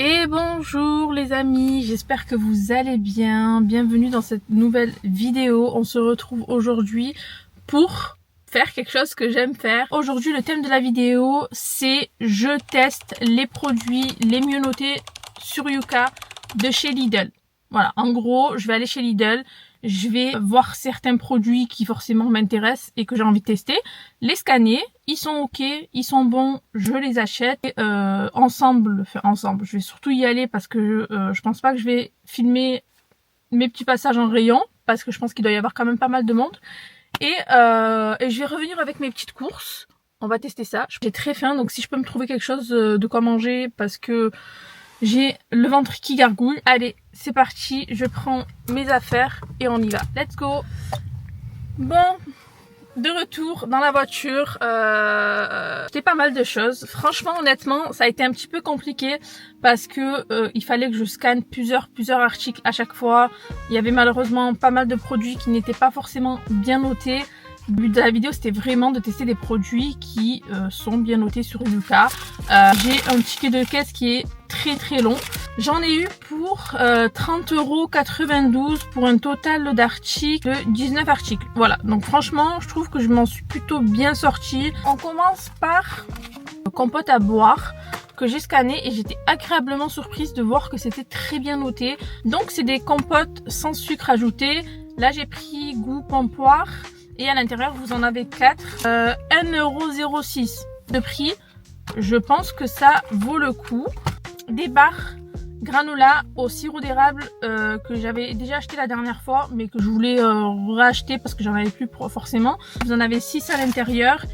Et bonjour les amis, j'espère que vous allez bien. Bienvenue dans cette nouvelle vidéo. On se retrouve aujourd'hui pour faire quelque chose que j'aime faire. Aujourd'hui, le thème de la vidéo, c'est je teste les produits les mieux notés sur Yuka de chez Lidl. Voilà, en gros, je vais aller chez Lidl, je vais voir certains produits qui forcément m'intéressent et que j'ai envie de tester, les scanner, ils sont ok, ils sont bons, je les achète. Et, ensemble, je vais surtout y aller parce que je pense pas que je vais filmer mes petits passages en rayon parce que je pense qu'il doit y avoir quand même pas mal de monde. Et je vais revenir avec mes petites courses. On va tester ça. J'ai très faim, donc si je peux me trouver quelque chose de quoi manger parce que j'ai le ventre qui gargouille. Allez, c'est parti, je prends mes affaires et on y va. Let's go. Bon, de retour dans la voiture. C'était pas mal de choses. Franchement, honnêtement, ça a été un petit peu compliqué parce que il fallait que je scanne plusieurs articles à chaque fois. Il y avait malheureusement pas mal de produits qui n'étaient pas forcément bien notés. Le but de la vidéo, c'était vraiment de tester des produits qui sont bien notés sur Yuka. J'ai un ticket de caisse qui est très long. J'en ai eu pour 30,92 € pour un total d'articles, de 19 articles. Voilà, donc franchement, je trouve que je m'en suis plutôt bien sortie. On commence par le compote à boire que j'ai scanné et j'étais agréablement surprise de voir que c'était très bien noté. Donc c'est des compotes sans sucre ajouté. Là j'ai pris goût pomme poire. Et à l'intérieur, vous en avez 4. 1,06 € de prix. Je pense que ça vaut le coup. Des barres granola au sirop d'érable que j'avais déjà acheté la dernière fois, mais que je voulais racheter parce que j'en avais plus forcément. Vous en avez 6 à l'intérieur.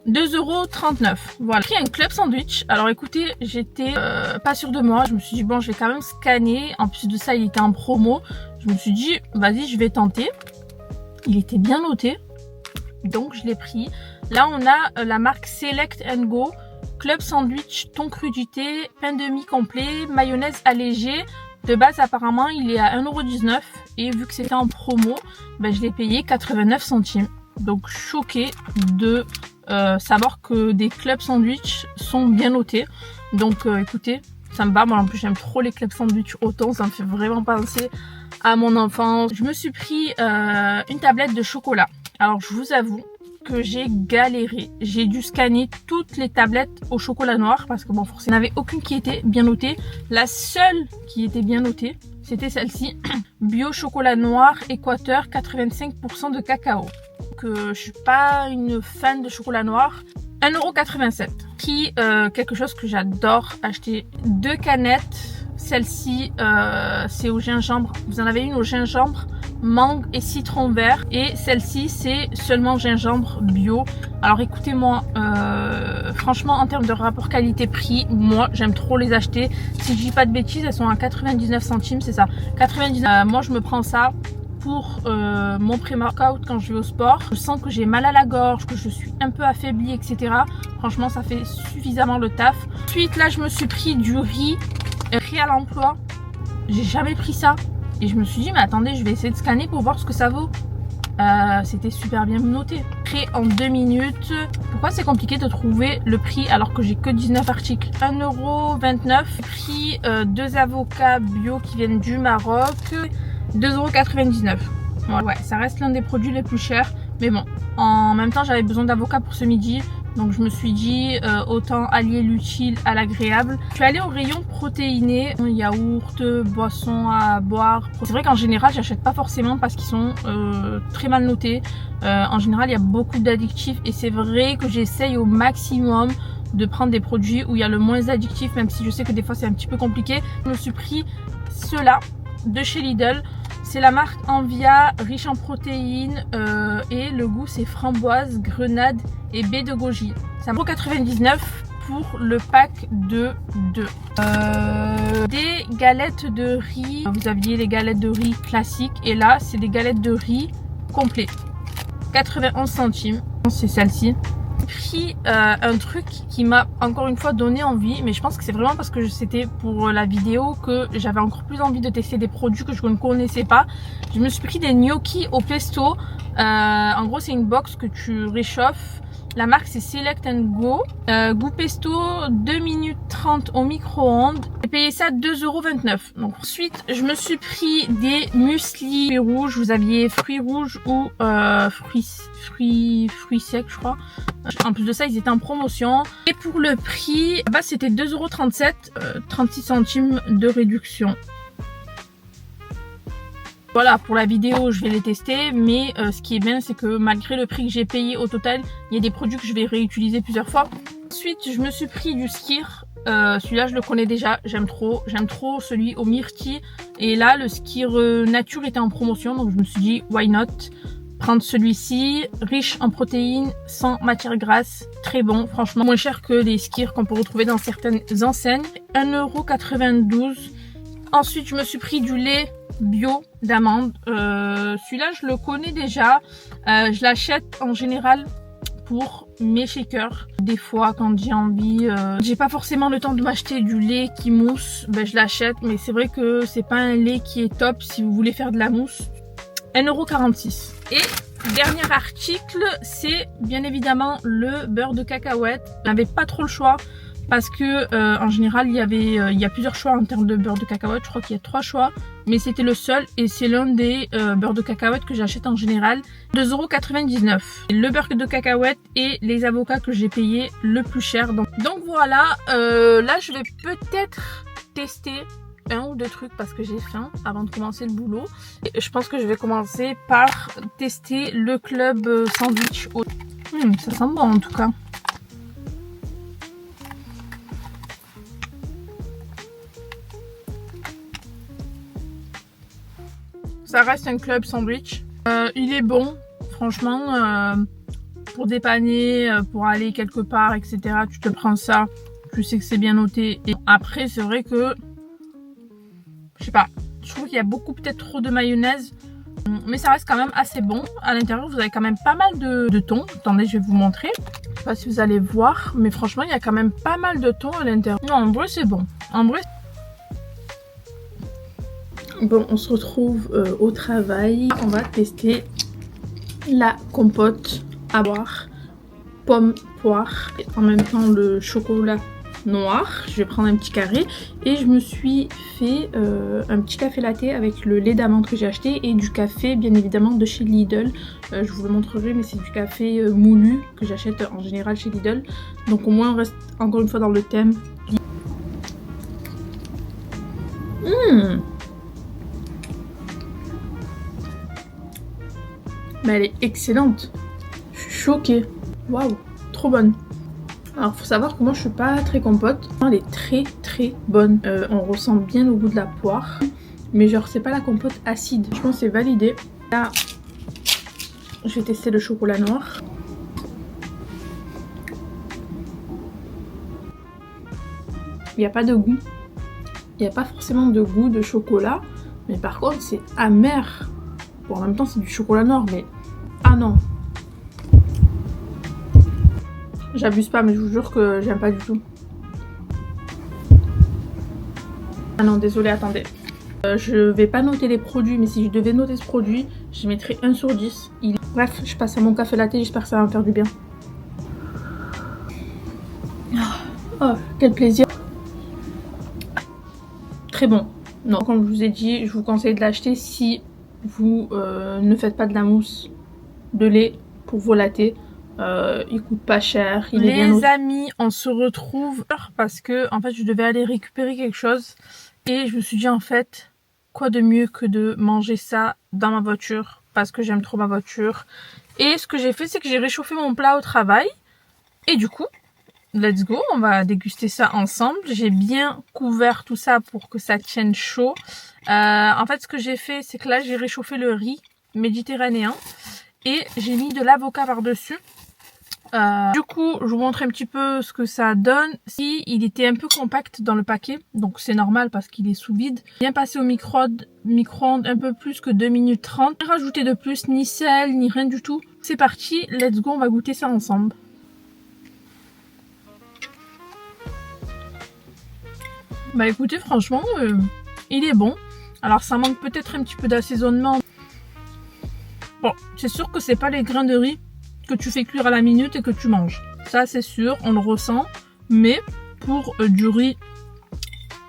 2,39 €. Voilà. J'ai pris un club sandwich. Alors écoutez, j'étais pas sûre de moi. Je me suis dit bon, je vais quand même scanner. En plus de ça, il était en promo. Je me suis dit vas-y, je vais tenter. Il était bien noté. Donc je l'ai pris. Là on a la marque Select & Go, club sandwich, thon crudité, pain de mie complet, mayonnaise allégée. De base apparemment il est à 1,19 € et vu que c'était en promo, ben, je l'ai payé 89 centimes. Donc choquée de savoir que des club sandwich sont bien notés. Donc écoutez, ça me va. Moi en plus j'aime trop les club sandwich au thon, ça me fait vraiment penser à mon enfance. Je me suis pris une tablette de chocolat. Alors je vous avoue que j'ai galéré. J'ai dû scanner toutes les tablettes au chocolat noir parce que bon forcément il n'y en avait aucune qui était bien notée. La seule qui était bien notée, c'était celle-ci. Bio chocolat noir Équateur 85% de cacao. Que je suis pas une fan de chocolat noir. 1,87 €. Qui quelque chose que j'adore acheter. 2 canettes. Celle-ci c'est au gingembre. Vous en avez une au gingembre, mangue et citron vert. Et celle-ci c'est seulement gingembre bio. Alors écoutez-moi, franchement en termes de rapport qualité-prix, moi j'aime trop les acheter. Si je dis pas de bêtises, elles sont à 99 centimes, c'est ça. 99. Moi je me prends ça pour mon pré-workout quand je vais au sport. Je sens que j'ai mal à la gorge, que je suis un peu affaiblie, etc. Franchement ça fait suffisamment le taf. Ensuite là je me suis pris du riz à l'emploi. J'ai jamais pris ça et je me suis dit mais attendez, je vais essayer de scanner pour voir ce que ça vaut. C'était super bien noté. Prêt en 2 minutes. Pourquoi c'est compliqué de trouver le prix alors que j'ai que 19 articles? 1,29 €. Prix 2 avocats bio qui viennent du Maroc. 2,99 €. Ouais, ça reste l'un des produits les plus chers. Mais bon, en même temps j'avais besoin d'avocats pour ce midi. Donc je me suis dit autant allier l'utile à l'agréable. Je suis allée au rayon protéiné, yaourt, boissons à boire. C'est vrai qu'en général j'achète pas forcément parce qu'ils sont très mal notés. En général il y a beaucoup d'addictifs et c'est vrai que j'essaye au maximum de prendre des produits où il y a le moins d'addictifs, même si je sais que des fois c'est un petit peu compliqué. Je me suis pris ceux-là de chez Lidl. C'est la marque Envia, riche en protéines et le goût c'est framboise, grenade et baie de goji. C'est 1,99 € pour le pack de 2. Des galettes de riz. Vous aviez les galettes de riz classiques et là c'est des galettes de riz complets. 91 centimes. C'est celle-ci. Pris un truc qui m'a encore une fois donné envie, mais je pense que c'est vraiment parce que c'était pour la vidéo que j'avais encore plus envie de tester des produits que je ne connaissais pas. Je me suis pris des gnocchis au pesto. En gros c'est une box que tu réchauffes. La marque c'est Select & Go. Goût pesto, 2 minutes 30 au micro-ondes. J'ai payé ça 2,29 €. Donc ensuite, je me suis pris des muesli rouges. Vous aviez fruits rouges ou fruits secs, je crois. En plus de ça, ils étaient en promotion. Et pour le prix, bah, c'était 2,37 €, 36 centimes de réduction. Voilà, pour la vidéo, je vais les tester, mais ce qui est bien, c'est que malgré le prix que j'ai payé au total, il y a des produits que je vais réutiliser plusieurs fois. Ensuite, je me suis pris du Skir. Celui-là, je le connais déjà, j'aime trop celui au myrtille. Et là, le Skir nature était en promotion, donc je me suis dit, why not prendre celui-ci, riche en protéines, sans matière grasse, très bon, franchement, moins cher que les Skir qu'on peut retrouver dans certaines enseignes. 1,92 €. Ensuite, je me suis pris du lait bio d'amande. Celui-là, je le connais déjà. Je l'achète en général pour mes shakers. Des fois, quand j'ai envie, j'ai pas forcément le temps de m'acheter du lait qui mousse, ben, je l'achète. Mais c'est vrai que c'est pas un lait qui est top si vous voulez faire de la mousse. 1,46 €. Et dernier article, c'est bien évidemment le beurre de cacahuète. Je n'avais pas trop le choix. Parce que en général il y a plusieurs choix en termes de beurre de cacahuète, je crois qu'il y a 3 choix, mais c'était le seul et c'est l'un des beurres de cacahuète que j'achète en général, 2,99 €. Le beurre de cacahuète et les avocats que j'ai payé le plus cher. Donc voilà, là je vais peut-être tester un ou deux trucs parce que j'ai faim avant de commencer le boulot. Et je pense que je vais commencer par tester le club sandwich. Ça sent bon en tout cas. Ça reste un club sandwich. Il est bon, franchement, pour dépanner, pour aller quelque part, etc. Tu te prends ça, tu sais que c'est bien noté. Et après, c'est vrai que, je sais pas, je trouve qu'il y a beaucoup peut-être trop de mayonnaise. Mais ça reste quand même assez bon. À l'intérieur, vous avez quand même pas mal de thon. Attendez, je vais vous montrer. Je sais pas si vous allez voir, mais franchement, il y a quand même pas mal de thon à l'intérieur. Non, en vrai, c'est bon. En vrai, bon, on se retrouve au travail. On va tester la compote à boire, pomme, poire, et en même temps le chocolat noir. Je vais prendre un petit carré et je me suis fait un petit café latte avec le lait d'amande que j'ai acheté et du café bien évidemment de chez Lidl. Je vous le montrerai, mais c'est du café moulu que j'achète en général chez Lidl. Donc au moins on reste encore une fois dans le thème. Mais elle est excellente. Je suis choquée. Waouh, trop bonne. Alors faut savoir que moi je suis pas très compote. Elle est très bonne. On ressent bien le goût de la poire. Mais genre c'est pas la compote acide. Je pense que c'est validé. Là, je vais tester le chocolat noir. Il n'y a pas de goût. Il n'y a pas forcément de goût de chocolat. Mais par contre c'est amer. Bon, en même temps c'est du chocolat noir, mais ah non, j'abuse pas, mais je vous jure que j'aime pas du tout. Ah non, désolé, attendez, je vais pas noter les produits, mais si je devais noter ce produit, je mettrais 1 sur 10. Bref, je passe à mon café latte, j'espère que ça va me faire du bien. Oh, quel plaisir. Très bon. Non, comme je vous ai dit, je vous conseille de l'acheter si vous ne faites pas de la mousse de lait pour vos lattés. Il coûte pas cher. Les amis, on se retrouve parce que en fait je devais aller récupérer quelque chose et je me suis dit en fait quoi de mieux que de manger ça dans ma voiture parce que j'aime trop ma voiture. Et ce que j'ai fait, c'est que j'ai réchauffé mon plat au travail et du coup let's go, on va déguster ça ensemble. J'ai bien couvert tout ça pour que ça tienne chaud. En fait, ce que j'ai fait, c'est que là, j'ai réchauffé le riz méditerranéen et j'ai mis de l'avocat par-dessus. Du coup, je vous montre un petit peu ce que ça donne. Si il était un peu compact dans le paquet, donc c'est normal parce qu'il est sous vide. Bien passé au micro-ondes un peu plus que 2 minutes 30. Pas rajouter de plus, ni sel, ni rien du tout. C'est parti, let's go, on va goûter ça ensemble. Bah écoutez, franchement, il est bon. Alors ça manque peut-être un petit peu d'assaisonnement. Bon, c'est sûr que c'est pas les grains de riz que tu fais cuire à la minute et que tu manges. Ça c'est sûr, on le ressent. Mais pour du riz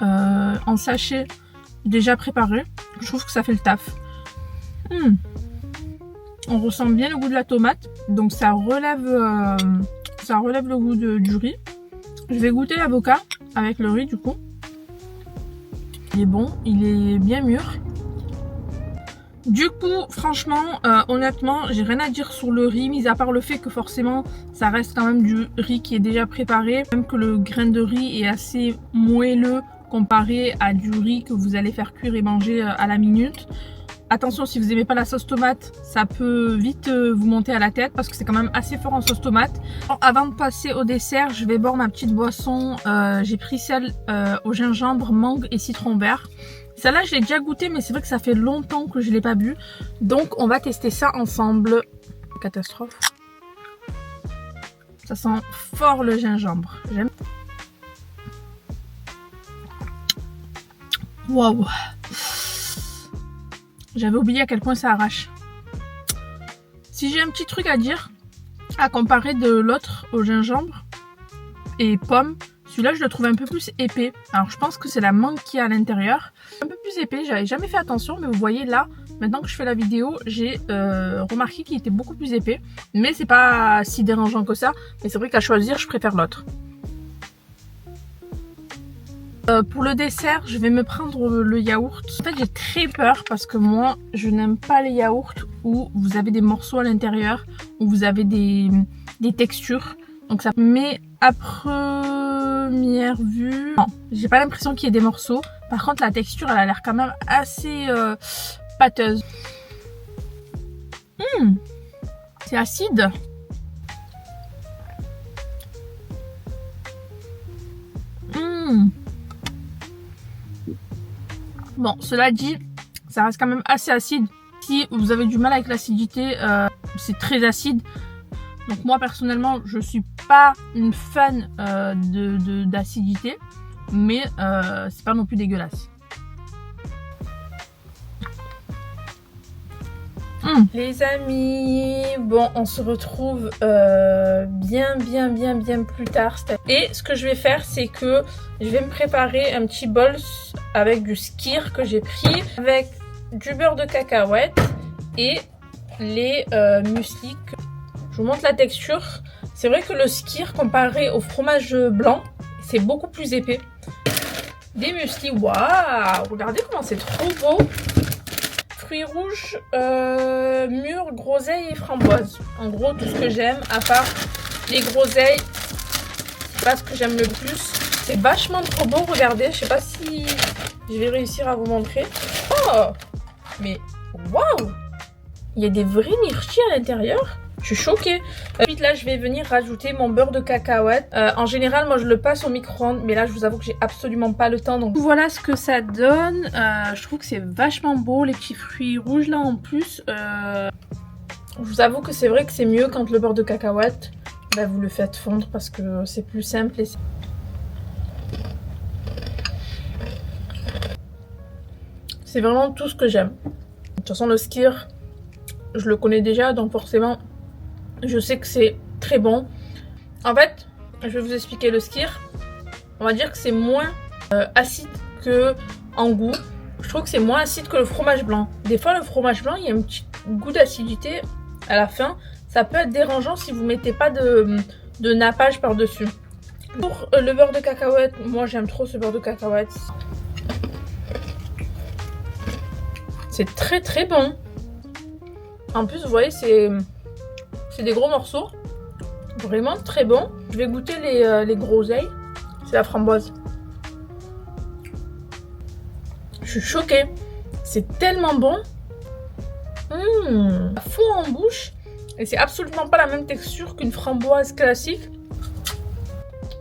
en sachet déjà préparé, je trouve que ça fait le taf. On ressent bien le goût de la tomate, donc ça relève le goût du riz. Je vais goûter l'avocat avec le riz du coup. Il est bon, il est bien mûr. Du coup, franchement, honnêtement, j'ai rien à dire sur le riz, mis à part le fait que forcément, ça reste quand même du riz qui est déjà préparé. Même que le grain de riz est assez moelleux comparé à du riz que vous allez faire cuire et manger à la minute. Attention, si vous n'aimez pas la sauce tomate, ça peut vite vous monter à la tête parce que c'est quand même assez fort en sauce tomate. Bon, avant de passer au dessert, je vais boire ma petite boisson. J'ai pris celle au gingembre, mangue et citron vert. Celle-là, je l'ai déjà goûtée, mais c'est vrai que ça fait longtemps que je ne l'ai pas bu. Donc, on va tester ça ensemble. Catastrophe. Ça sent fort le gingembre. J'aime. Waouh! J'avais oublié à quel point ça arrache. Si j'ai un petit truc à dire, à comparer de l'autre au gingembre et pomme, celui-là je le trouve un peu plus épais. Alors je pense que c'est la mangue qui est à l'intérieur. Un peu plus épais, j'avais jamais fait attention, mais vous voyez là, maintenant que je fais la vidéo, j'ai remarqué qu'il était beaucoup plus épais. Mais c'est pas si dérangeant que ça, mais c'est vrai qu'à choisir, je préfère l'autre. Pour le dessert, je vais me prendre le yaourt. En fait, j'ai très peur parce que moi, je n'aime pas les yaourts où vous avez des morceaux à l'intérieur, où vous avez des textures. Donc ça, mais à première vue, non, j'ai pas l'impression qu'il y ait des morceaux. Par contre, la texture, elle a l'air quand même assez pâteuse. C'est acide. Bon, cela dit, ça reste quand même assez acide. Si vous avez du mal avec l'acidité, c'est très acide. Donc moi personnellement, je suis pas une fan d'acidité, mais c'est pas non plus dégueulasse. Les amis, bon, on se retrouve bien plus tard. Et ce que je vais faire, c'est que je vais me préparer un petit bol avec du skyr que j'ai pris, avec du beurre de cacahuète et les muesli. Je vous montre la texture. C'est vrai que le skyr comparé au fromage blanc, c'est beaucoup plus épais. Des muesli, waouh! Regardez comment c'est trop beau! Fruits rouges, mûres, groseilles et framboises. En gros, tout ce que j'aime, à part les groseilles, c'est pas ce que j'aime le plus. C'est vachement trop beau, regardez. Je sais pas si je vais réussir à vous montrer. Oh! Mais waouh! Il y a des vrais myrtilles à l'intérieur. Je suis choquée. Ensuite là je vais venir rajouter mon beurre de cacahuète. En général moi je le passe au micro-ondes, mais là je vous avoue que j'ai absolument pas le temps. Donc voilà ce que ça donne. Je trouve que c'est vachement beau, les petits fruits rouges là en plus. Je vous avoue que c'est vrai que c'est mieux quand le beurre de cacahuète, bah, vous le faites fondre parce que c'est plus simple. C'est vraiment tout ce que j'aime. De toute façon le skyr, je le connais déjà, donc forcément je sais que c'est très bon. En fait, je vais vous expliquer le skyr. On va dire que c'est moins acide que en goût. Je trouve que c'est moins acide que le fromage blanc. Des fois, le fromage blanc, il y a un petit goût d'acidité à la fin. Ça peut être dérangeant si vous mettez pas de nappage par-dessus. Pour le beurre de cacahuète, moi j'aime trop ce beurre de cacahuète. C'est très bon. En plus, vous voyez, c'est des gros morceaux. Vraiment très bon. Je vais goûter les groseilles. C'est la framboise. Je suis choquée. C'est tellement bon. Ça fond en bouche. Et c'est absolument pas la même texture qu'une framboise classique.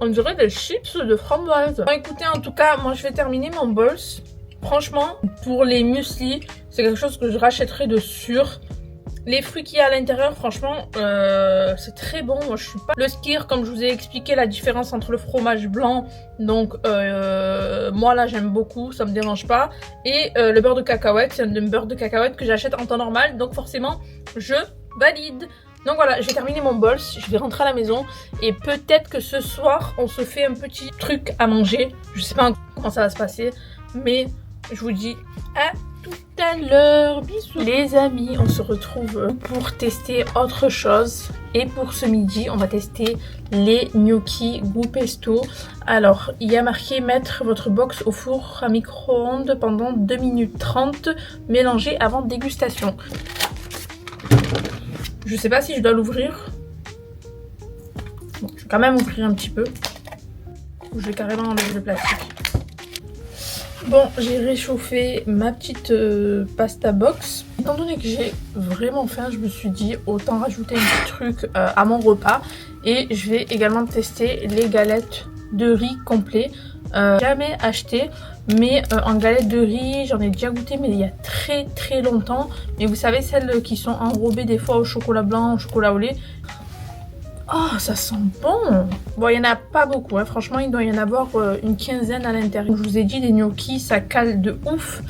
On dirait des chips de framboise. Bon, écoutez, en tout cas, moi je vais terminer mon bols. Franchement, pour les muesli, c'est quelque chose que je rachèterai de sûr. Les fruits qu'il y a à l'intérieur, franchement, c'est très bon. Moi, je suis pas... Le skyr, comme je vous ai expliqué, la différence entre le fromage blanc. Donc, moi, là, j'aime beaucoup. Ça me dérange pas. Et le beurre de cacahuète, c'est un beurre de cacahuète que j'achète en temps normal. Donc, forcément, je valide. Donc voilà, j'ai terminé mon bol, je vais rentrer à la maison et peut-être que ce soir on se fait un petit truc à manger. Je sais pas comment ça va se passer, mais je vous dis à tout à l'heure. Bisous les amis, on se retrouve pour tester autre chose. Et pour ce midi, on va tester les gnocchis goût pesto. Alors, il y a marqué mettre votre box au four à micro-ondes pendant 2 minutes 30, mélanger avant dégustation. Je sais pas si je dois l'ouvrir. Bon, je vais quand même ouvrir un petit peu. Je vais carrément enlever le plastique. Bon, j'ai réchauffé ma petite pasta box. Étant donné que j'ai vraiment faim, je me suis dit autant rajouter un petit truc à mon repas. Et je vais également tester les galettes de riz complet. Jamais acheté, mais en galettes de riz, j'en ai déjà goûté, mais il y a très longtemps. Mais vous savez, celles qui sont enrobées des fois au chocolat blanc, au chocolat au lait. Oh, ça sent bon! Bon, il n'y en a pas beaucoup, hein. Franchement, il doit y en avoir une quinzaine à l'intérieur. Je vous ai dit, les gnocchis, ça cale de ouf.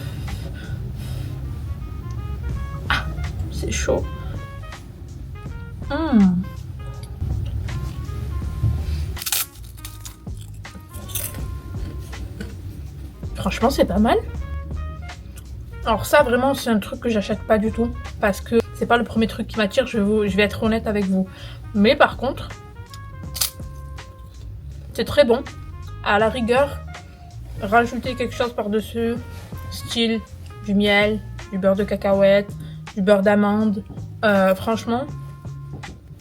Ah, c'est chaud. Franchement, c'est pas mal. Alors ça, vraiment, c'est un truc que j'achète pas du tout. Parce que c'est pas le premier truc qui m'attire, je vais être honnête avec vous. Mais par contre, c'est très bon. À la rigueur, rajouter quelque chose par-dessus, style du miel, du beurre de cacahuète, du beurre d'amande. Franchement,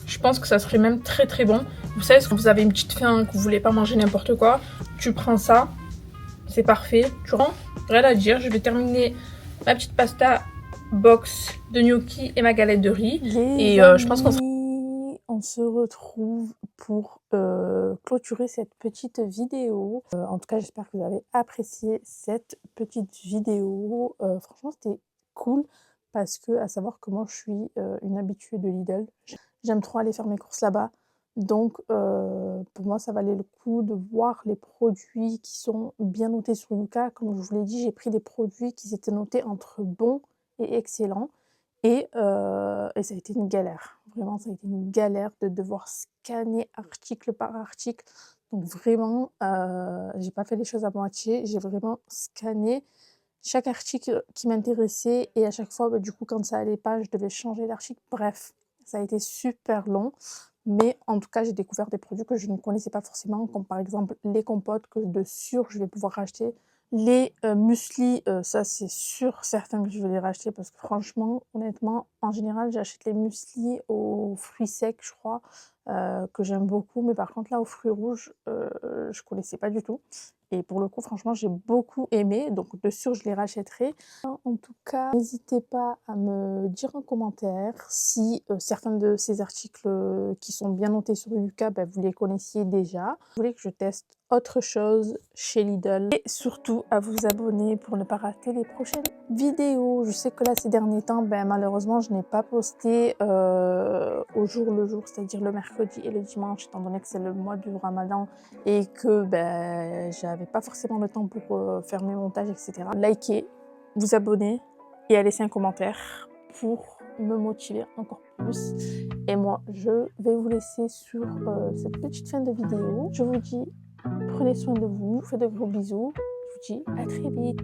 je pense que ça serait même très bon. Vous savez, quand vous avez une petite faim, que vous voulez pas manger n'importe quoi, tu prends ça, c'est parfait. Tu rends, rien à dire. Je vais terminer ma petite pasta box de gnocchi et ma galette de riz. Et je pense qu'on se retrouve pour clôturer cette petite vidéo. En tout cas, j'espère que vous avez apprécié cette petite vidéo. Franchement, c'était cool parce que, à savoir que moi, je suis une habituée de Lidl. J'aime trop aller faire mes courses là-bas. Donc, pour moi, ça valait le coup de voir les produits qui sont bien notés sur Yuka. Comme je vous l'ai dit, j'ai pris des produits qui étaient notés entre bons et excellents. Et ça a été une galère. Vraiment, ça a été une galère de devoir scanner article par article. Donc vraiment, j'ai pas fait les choses à moitié. J'ai vraiment scanné chaque article qui m'intéressait. Et à chaque fois, bah, du coup, quand ça allait pas, je devais changer d'article. Bref, ça a été super long. Mais en tout cas, j'ai découvert des produits que je ne connaissais pas forcément, comme par exemple les compotes que de sûr je vais pouvoir racheter. Les mueslis, ça c'est sûr, certain que je vais les racheter parce que franchement, honnêtement, en général, j'achète les mueslis aux fruits secs, je crois, que j'aime beaucoup. Mais par contre, là, aux fruits rouges, je connaissais pas du tout. Et pour le coup, franchement, j'ai beaucoup aimé. Donc, de sûr, je les rachèterai. En tout cas, n'hésitez pas à me dire en commentaire si certains de ces articles qui sont bien notés sur Yuka, vous les connaissiez déjà. Vous voulez que je teste autre chose chez Lidl. Et surtout, à vous abonner pour ne pas rater les prochaines vidéos. Je sais que là, ces derniers temps, malheureusement, je n'ai pas posté au jour le jour, c'est-à-dire le mercredi et le dimanche, étant donné que c'est le mois du Ramadan et que j'avais pas forcément le temps pour faire mes montages, etc. Likez, vous abonner et à laisser un commentaire pour me motiver encore plus. Et moi, je vais vous laisser sur cette petite fin de vidéo. Je vous dis, prenez soin de vous, faites de gros bisous. Je vous dis à très vite.